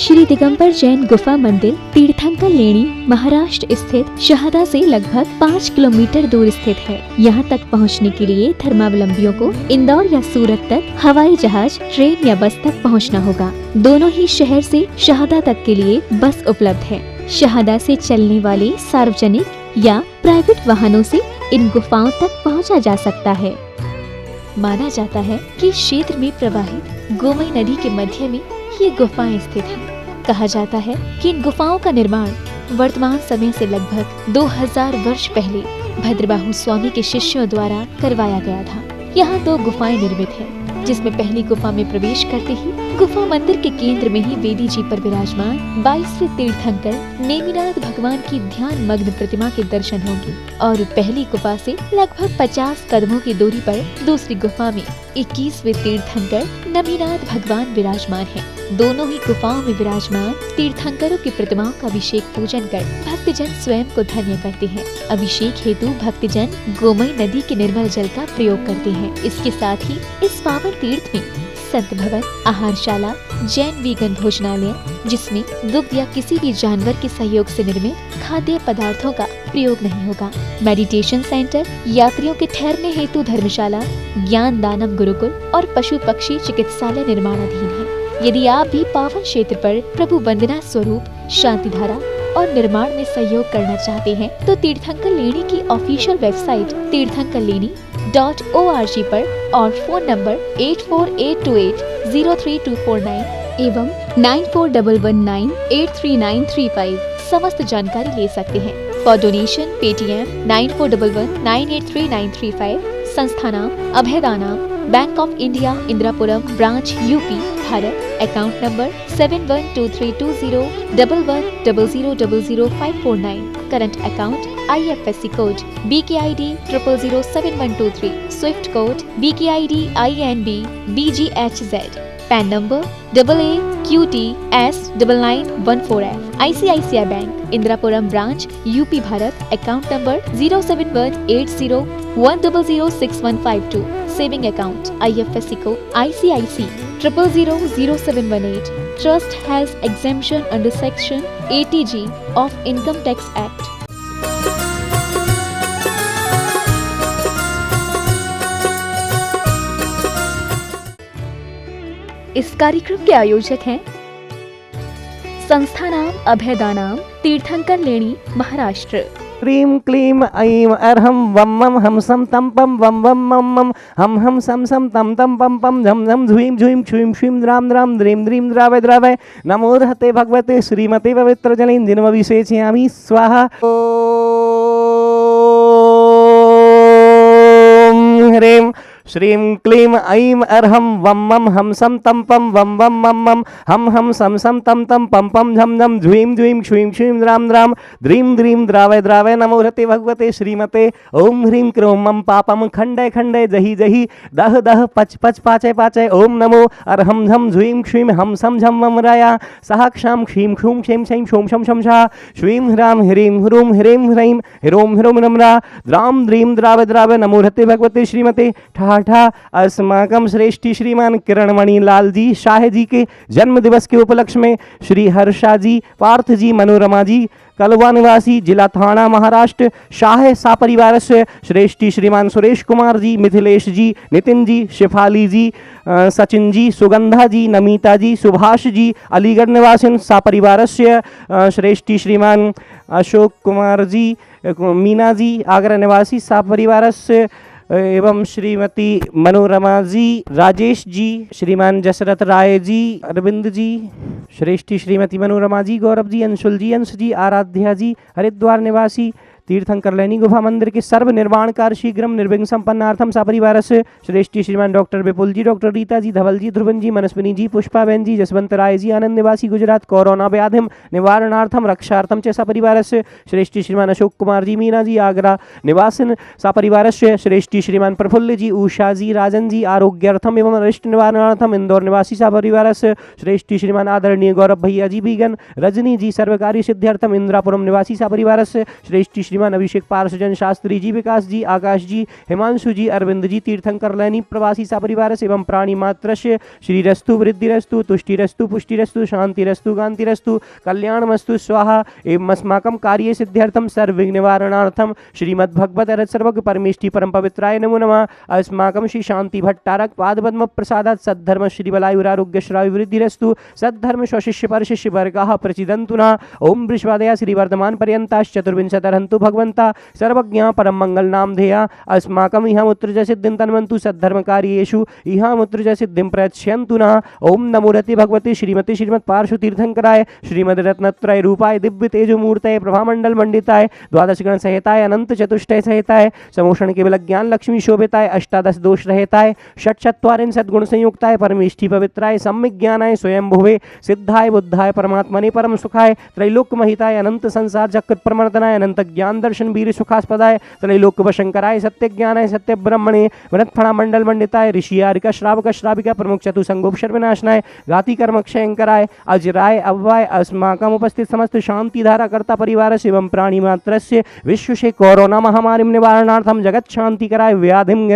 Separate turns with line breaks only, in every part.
श्री दिगंबर जैन गुफा मंदिर तीर्थंकर लेणी महाराष्ट्र स्थित शहादा से लगभग 5 किलोमीटर दूर स्थित है। यहाँ तक पहुँचने के लिए धर्मावलंबियों को इंदौर या सूरत तक हवाई जहाज, ट्रेन या बस तक पहुँचना होगा। दोनों ही शहर से शहादा तक के लिए बस उपलब्ध है। शहादा से चलने वाले सार्वजनिक या प्राइवेट वाहनों से इन गुफाओं तक पहुँचा जा सकता है। माना जाता है कि क्षेत्र में प्रवाहित गोमई नदी के मध्य में ये गुफाएं स्थित हैं। कहा जाता है कि इन गुफाओं का निर्माण वर्तमान समय से लगभग 2000 वर्ष पहले भद्रबाहु स्वामी के शिष्यों द्वारा करवाया गया था। यहाँ 2 गुफाएं निर्मित हैं, जिसमें पहली गुफा में प्रवेश करते ही गुफा मंदिर के केंद्र में ही वेदी जी पर विराजमान 22वें तीर्थंकर नेमिनाथ भगवान की ध्यान मग्न प्रतिमा के दर्शन होंगे और पहली गुफा से लगभग 50 कदमों की दूरी पर दूसरी गुफा में 21वें तीर्थंकर नमीनाथ भगवान विराजमान हैं। दोनों ही गुफाओं में विराजमान तीर्थंकरों की प्रतिमाओं का अभिषेक पूजन कर भक्तजन स्वयं को धन्य करते हैं। अभिषेक हेतु भक्तजन गोमई नदी के निर्मल जल का प्रयोग करते हैं। इसके साथ ही इस पावन तीर्थ में संत भवन, आहारशाला, जैन वीगन भोजनालय, जिसमें दुग्ध या किसी भी जानवर के सहयोग से निर्मित खाद्य पदार्थों का प्रयोग नहीं होगा, मेडिटेशन सेंटर, यात्रियों के ठहरने हेतु धर्मशाला, ज्ञान दानम गुरुकुल और पशु पक्षी चिकित्सालय निर्माणाधीन है। यदि आप भी पावन क्षेत्र पर प्रभु वंदना स्वरूप शांति धारा और निर्माण में सहयोग करना चाहते हैं तो तीर्थंकर लेणी की ऑफिशियल वेबसाइट तीर्थंकरलेणी.org पर और फोन नंबर 8482803249 एवं 9411983935 समस्त जानकारी ले सकते हैं। For donation Paytm 9411983935। संस्था नाम Abhaydanam, bank of India, Indirapuram branch, UP, Bharat. Account number 7123201100000549। Current account IFSC code BKID 0007123। Swift code BKID INB BGHZ। PAN number AAQTS9914F। ICICI bank Indirapuram branch, UP, Bharat. Account number 0718010061552। Saving account IFSC को ICIC 000718। Trust has exemption under Section 80G of Income Tax Act. इस कार्यक्रम के आयोजक हैं संस्था नाम अभयदानाम, तीर्थंकर लेणी, महाराष्ट्र।
क्लीं क्लीं ऐं अर्हं वं वं हम सम तम पम वं वं मम मम हम सम सम तम तम पम पम झम झम झुईं झुईं क्षुईं क्षुईं द्राम द्राम द्रीं द्रीं द्रावय द्रावय। नमो रहते भगवते श्रीमते पवित्र जलेन जिन्मभिषेचयामि स्वाहा। ओम ह्रीं श्रीं क्लीं ऐं अर्हं वं वं हम सम तम पम वं वं मम मम हम सम सम तम तम पम पम झम झम झुईं झुईं क्षुईं क्षुईं द्राम द्राम द्रीं द्रीं द्रावय द्रावय। नमो रहते भगवते श्रीमते। ओम ह्रीं क्रों मम पापम खंडय खंडय जहि जहि दह दह पच पच पाचय पाचय। ओम नमो अर्हं झम झुईं क्षुईं हम सम झम मम राया सहा क्षाम क्षीं क्षूं क्षीं क्षीं क्षों शम शम शा श्रीं ह्रां ह्रीं ह्रूं ह्रीं ह्रैं ह्रों ह्रों नम्रा द्रां द्रीं द्रावय द्रावय। नमो रहते भगवते श्रीमते। ठाठा अस्माकम श्रेष्ठी श्रीमान किरणमणि लाल जी शाह जी के जन्म दिवस के उपलक्ष्य में श्री हर्षा जी, पार्थ जी, मनोरमा जी, कलवा निवासी, जिला थाना, महाराष्ट्र, शाह सापरिवार से श्रेष्ठी श्रीमान सुरेश कुमार जी, मिथिलेश जी, नितिन जी, शिफाली जी, सचिन जी, सुगंधा जी, नमिता जी, सुभाष जी, अलीगढ़ निवासी सापरिवार से श्रेष्ठी श्रीमान अशोक कुमार जी, मीना जी, आगरा निवासी सापरिवार से एवं श्रीमती मनोरमा जी, राजेश जी, श्रीमान जसरथ राय जी, अरविंद जी, श्रेष्ठी श्रीमती मनोरमा जी, गौरव जी, अंशुल जी, अंश जी, आराध्या जी, हरिद्वार निवासी तीर्थंकर लेणी गुफा मंदिर के सर्व निर्माण कार्य शीघ्रम निर्विघ्न संपन्नार्थम सपरिवार से श्रेष्ठी श्रीमान डॉक्टर विपुल जी, डॉक्टर रीता जी, धवल जी, ध्रुवन जी, मनस्विनी जी, पुष्पाबेन जी, जसवंत राय जी, आनंद निवासी गुजरात, कोरोना व्याधिम निवारणार्थम रक्षार्थम च सपरिवार से श्रेष्ठी श्रीमान अशोक कुमार जी, मीना जी, आगरा निवासिन सपरिवार से श्रेष्ठी श्रीमान प्रफुल्ल जी, उषा जी, राजन जी, आरोग्यार्थम एवं अरिष्ट निवारणार्थम इंदौर निवासी सपरिवार से श्रेष्ठी श्रीमान आदरणीय गौरव भैया जी, बीगन, रजनी जी, सर्वकार्य सिद्ध्यर्थम इंदिरापुरम निवासी सपरिवार से श्रेष्ठी श्रीमान अभिषेक पार्षजन शास्त्री जी, विकास जी, आकाश जी, हिमांशु जी, अरविंद जी, तीर्थंकर लैनी प्रवासी सपरिवार एवं प्राणी मात्र श्रीरस्तु वृद्धिरस्तु तुष्टिरस्तु पुष्टिरस्तु शांतिरस्तु कांतिरस्तु कल्याणमस्तु स्वाहा एवं अस्माकं कार्य सिद्ध्यर्थम सर्वविघ्न निवारणार्थम श्रीमद्भगवत सर्वज्ञ परमेष्टि परम पवित्राय नमो नमः। अस्माकं श्री शांति भट्टारक पादपद्म प्रसादात् सद्धर्म श्रीबलायुरारोग्य श्राव्य वृद्धिरस्तु सद्धर्म स्वशिष्य परशिष्य वर्गाः प्रचिदन्तु नः। ओम वृषभादया श्रीवर्धमान पर्यन्ताश्चतुर्विंशतिरन्तु भगवन्ता सर्वज्ञा परम मंगल नाम धेया अस्माकं इह मुत्रज सिद्धिं तन्वन्तु सद्धर्म कार्येषु इह मुत्रज सिद्धिं प्रयच्छन्तु नः। ओम नमो रति भगवती श्रीमती श्रीमद पार्श्व तीर्थंकराय श्रीमद रत्नत्रय रूपाय दिव्य तेजो मूर्तये प्रभामंडल मंडिताय द्वादश गण सहिताय अनंत चतुष्टय सहिताय समोषण केवल ज्ञान लक्ष्मी शोभिताय अष्टादश दोष रहताय षट चत्वारिन सद्गुण संयुक्ताय परमेष्टि पवित्राय सम्यक ज्ञानाय स्वयं भुवे सिद्धाय बुद्धाय परमात्मने परम सुखाय त्रैलोक महिताय अनंत संसार चक्र प्रमर्दनाय अनंत ज्ञान दर्शन वीर सुखास्पदाय त्रैलोक वशंकराय सत्य ज्ञानाय सत्य ब्रह्मणे वनत्फणा मंडल मंडिताय ऋषियारिका श्रावक श्राविका प्रमुख चतुसंगोपशर विनाशनाय घाती कर्म क्षयंकराय अजराय अव्वाय अस्माकम उपस्थित समस्त शांति धारा कर्ता परिवार एवं प्राणी मात्रस्य विश्व से कोरोना महामारी निवारणार्थम जगत शांति कराय व्याधिम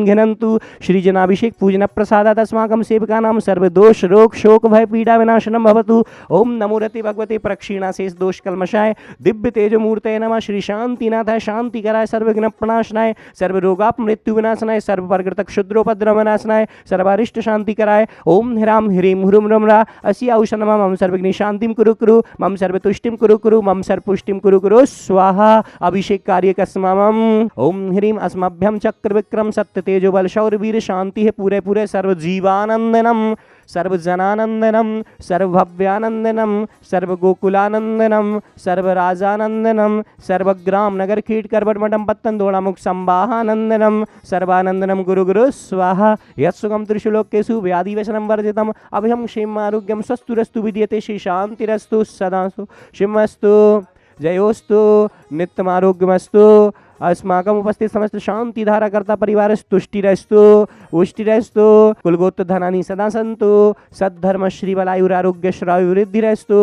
घिनंतु श्री जनाभिषेक पूजन प्रसादात् अस्माकं सेवकानां सर्व दोष रोग शोक भय पीड़ा विनाशनम भवतु। ओम नमो रति भगवते प्रक्षीणाशेष दोष कल्मषाय दिव्य तेजो मूर्तये नमः। श्री शांतिनाथाय शांति कराय सर्वविघ्न प्रणाशनाय सर्व रोगाप मृत्यु विनाशनाय सर्व वर्गत क्षुद्रोपद्रव विनाशनाय सर्वारिष्ट शांति कराय। ओम ह्राम ह्रीं हुरुम रमरा असी औषधम मम सर्वज्ञ शांतिम कुरु कुरु मम सर्वतुष्टिम कुरु कुरु मम सर्वपुष्टिम कुरु कुरु स्वाहा। अभिषेक कार्य कसमम ओम ह्रीं अस्मभ्यम चक्र विक्रम सत्य तेजो बल शौर्य वीर शांति है पूरे पूरे सर्व जीवानंदनम सर्वजनानंदनम सर्वभव्यानंदनम सर्वगोकुलानंदनम सर्वराजानंदनम सर्वग्राम नगर कीट करबट मठम पत्तन दोड़ामुख संवाहानंदनम सर्वानंदनम गुरु गुरु स्वाहा। यत्सुगम त्रिशुलोकेषु व्याधि व्यसनम वर्जितम अभयम क्षेम आरोग्यम स्वस्तुरस्तु विद्यते श्री शांतिरस्तु सदास्तु शिवमस्तु जयोस्तु नित्यमारोग्यमस्तु। अस्माकम उपस्थित समस्त शांति धारा कर्ता परिवार तुष्टिरस्तु उष्टिरस्तु कुलगोत्र धनानि सदा सन्तु सद्धर्म श्रीबलायुरारोग्य श्राव्य वृद्धिरस्तु।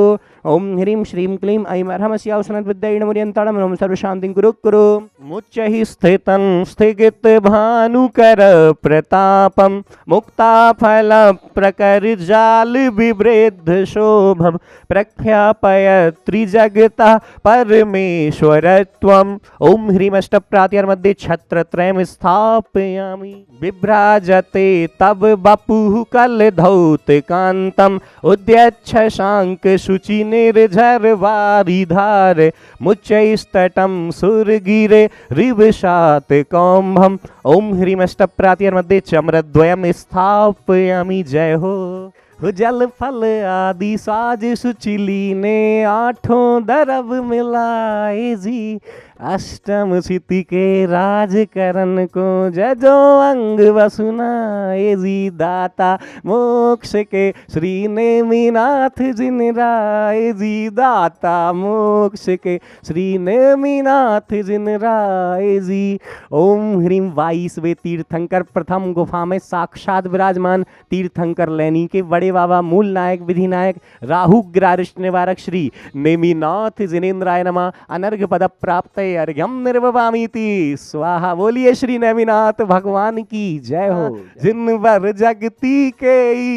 ओम ह्रीं श्रीं क्लीं ऐं अर्हमस्य औषधं विद्येन मुर्यन्ताणं ओम सर्वशान्तिं कुरु कुरु। मुच्चैः स्थितं स्थिगित भानुकर प्रतापं मुक्ताफल प्रकरजाल विवृद्ध शोभं प्रख्यापय त्रिजगता परमेश्वरत्वम्। ओम ह्रीं अष्टप्रात्यार मध्ये छत्रत्रयं स्थापयामि विभ्राजते तव बपुः कलधौतकान्तम् उद्यच्छ शांक शुचि निर्झर वारिधार मुच्चैस्तटं सुरगिरे रिवशात कौम्भम्। ओम ह्रीं अष्टप्रात्यार मध्ये चम्रद्वयं स्थापयामि जय हो। जल फल आदि साज सुचिली ने आठों दरब मिलाए जी अष्टम सिद्धि के राज करन को जजो अंग वसुनाए जी दाता मोक्ष के श्री नेमिनाथ जिन राय जी दाता मोक्ष के श्री नेमिनाथ जिन राय जी। ओम ह्रीं 22वें तीर्थंकर प्रथम गुफा में साक्षात विराजमान तीर्थंकर लैनी के बड़े बाबा मूल नायक विधि नायक राहु ग्रारिष्ट निवारक श्री नेमिनाथ जिनेन्द्राय नमः। अनर्घ पद प्राप्त अर्घ्यम निर्ववामीति स्वाहा। बोलिए श्री नेमिनाथ भगवान की जय हो। जिन वर जगती के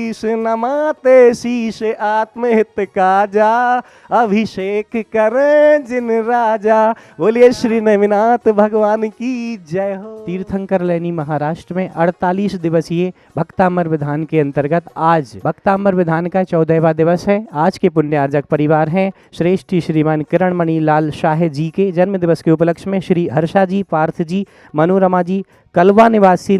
ईश नमाते शीश आत्महित काजा अभिषेक करें जिन राजा। बोलिए श्री नेमिनाथ भगवान की जय हो। तीर्थंकर लैनी महाराष्ट्र में 48 दिवसीय भक्तामर विधान के अंतर्गत आज भक्तामर विधान का 14वां दिवस है। आज के पुण्यार्जक परिवार हैं श्रेष्ठ श्रीमान किरणमणि लाल शाह जी के जन्म दिवस के उपलक्ष्य में श्री हर्षा जी, पार्थ जी, मनोरमा जी, कलवा निवासी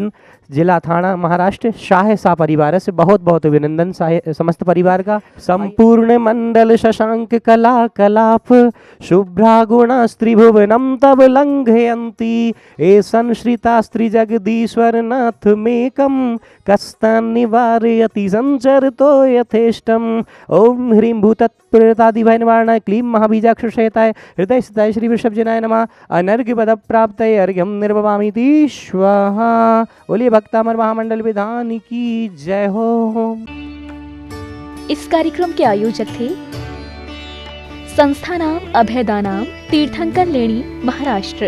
जिला थाना महाराष्ट्र शाह सा परिवार से बहुत बहुत अभिनंदन समस्त परिवार का। संपूर्ण मंडल शशांक कला कलाप शुभ्रा गुणा स्त्रिभुवनम तब लंघयंती ए संश्रिता स्त्री जगदीश्वर नाथ मेकम कस्तान निवारयति संचरतो यथेष्टम। ओम ह्रीं भूतत्प्रेतादि भय निवारणाय क्लीं महाबीजाक्ष शयताय हृदय स्थिताय श्री वृषभजनाय नमः। अनर्घ्य पद प्राप्तये अर्घ्यम निर्ववामीति स्वाहा। बोलिए भक्तामर महामंडल विधान की जय हो।
इस कार्यक्रम के आयोजक थे संस्थानाम अभयदानाम तीर्थंकर लेणी महाराष्ट्र।